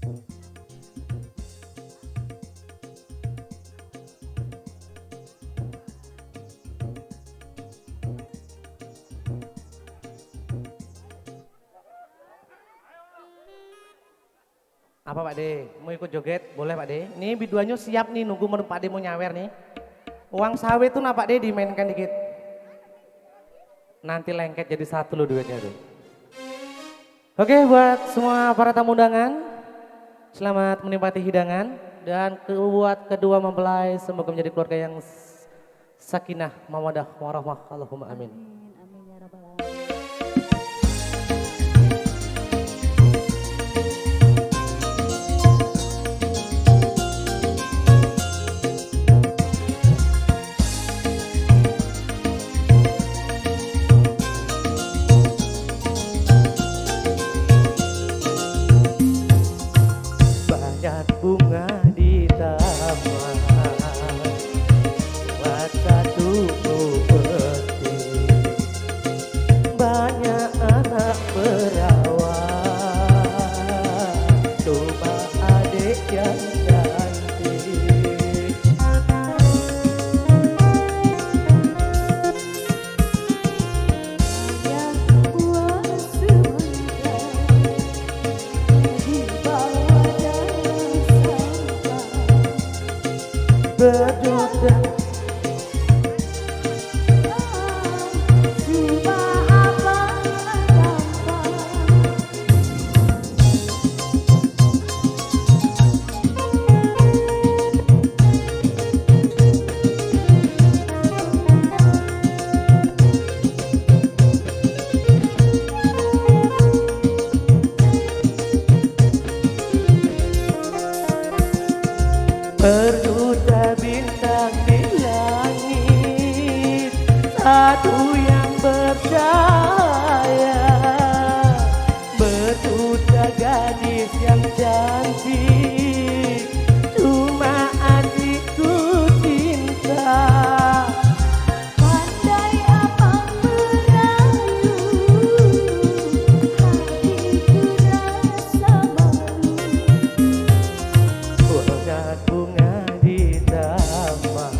Apa Pak De? Mau ikut joget? Boleh Pak De? Nih biduannya siap nih nunggu Pak De mau nyawer nih. Uang sawit tuh nah Pak De dimainkan dikit. Nanti lengket jadi satu lo duetnya tuh. Oke buat semua para tamu undangan, selamat menikmati hidangan. Dan buat kedua mempelai semoga menjadi keluarga yang sakinah, mawadah, warahmah, Allahumma amin. Amin, amin ya rabbal alamin. Banyak bunga di taman, buat satu petik. Banyak anak perawan, coba adik yang cantik. Yang buat sementara di bawah dasar Berjuta cuma abang tanpa berjuta bintang di langit, satu yang bercahaya. Berjuta gadis yang cantik, cuma adikku cinta. pandai abang merayu hatiku rasa malu. Banyak bunga di taman,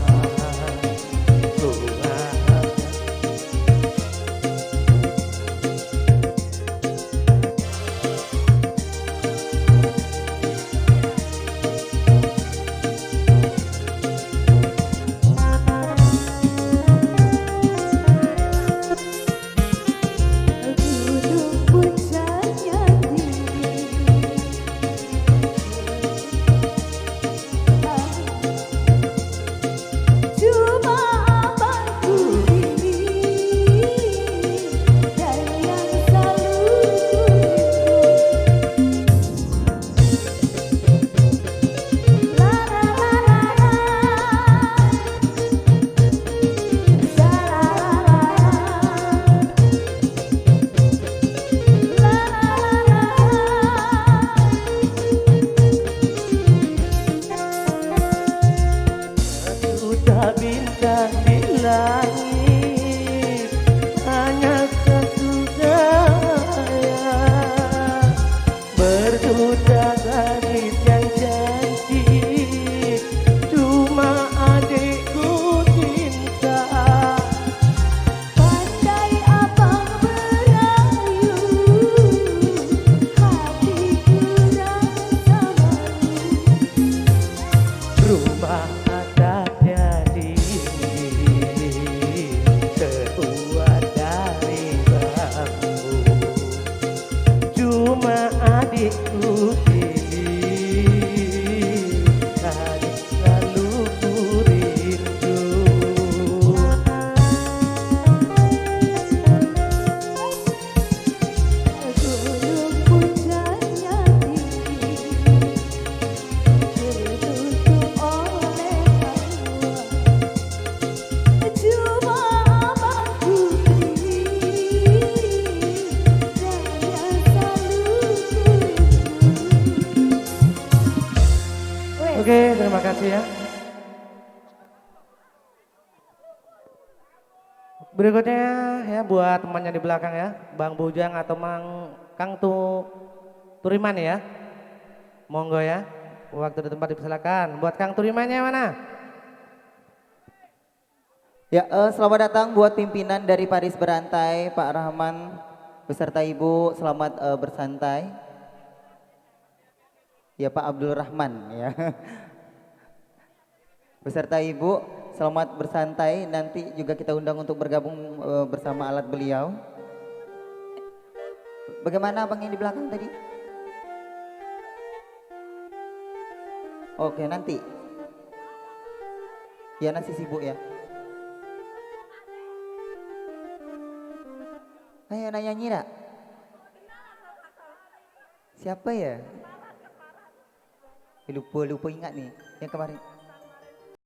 bunga Gunung puncaknya tinggi, cuma abangku ini dan yang selalu rindu. La la la la la, la la berjuta bintang di langit, hanya satu cahaya. Berjuta gadis yang cantik, cuma adikku cinta. pandai abang merayu hatiku rasa malu. Rumah atapnya dinding terbuat dari bambu, cuma adikku pilih, adik selalu ku rindu. Gunung puncaknya tinggi, tertutup oleh awan. Cuma abangku ini dan yang selalu ku rindu. Oke, terima kasih ya. Berikutnya ya buat temannya di belakang ya, Bang Bujang atau Mang Kang Turiman ya. Monggo ya. Waktu di tempat dipersilakan. Buat Kang Turimanya mana? Ya, selamat datang buat pimpinan dari Paris Berantai, Pak Rahman beserta Ibu, selamat bersantai. Ya, Pak Abdul Rahman ya. Beserta Ibu, selamat bersantai. Nanti juga kita undang untuk bergabung bersama alat beliau. Bagaimana Abang yang di belakang tadi? Oke, nanti. Ya, nanti sibuk ya. Ayo nanya Nyira. Siapa ya? Lupa ingat nih yang kemarin.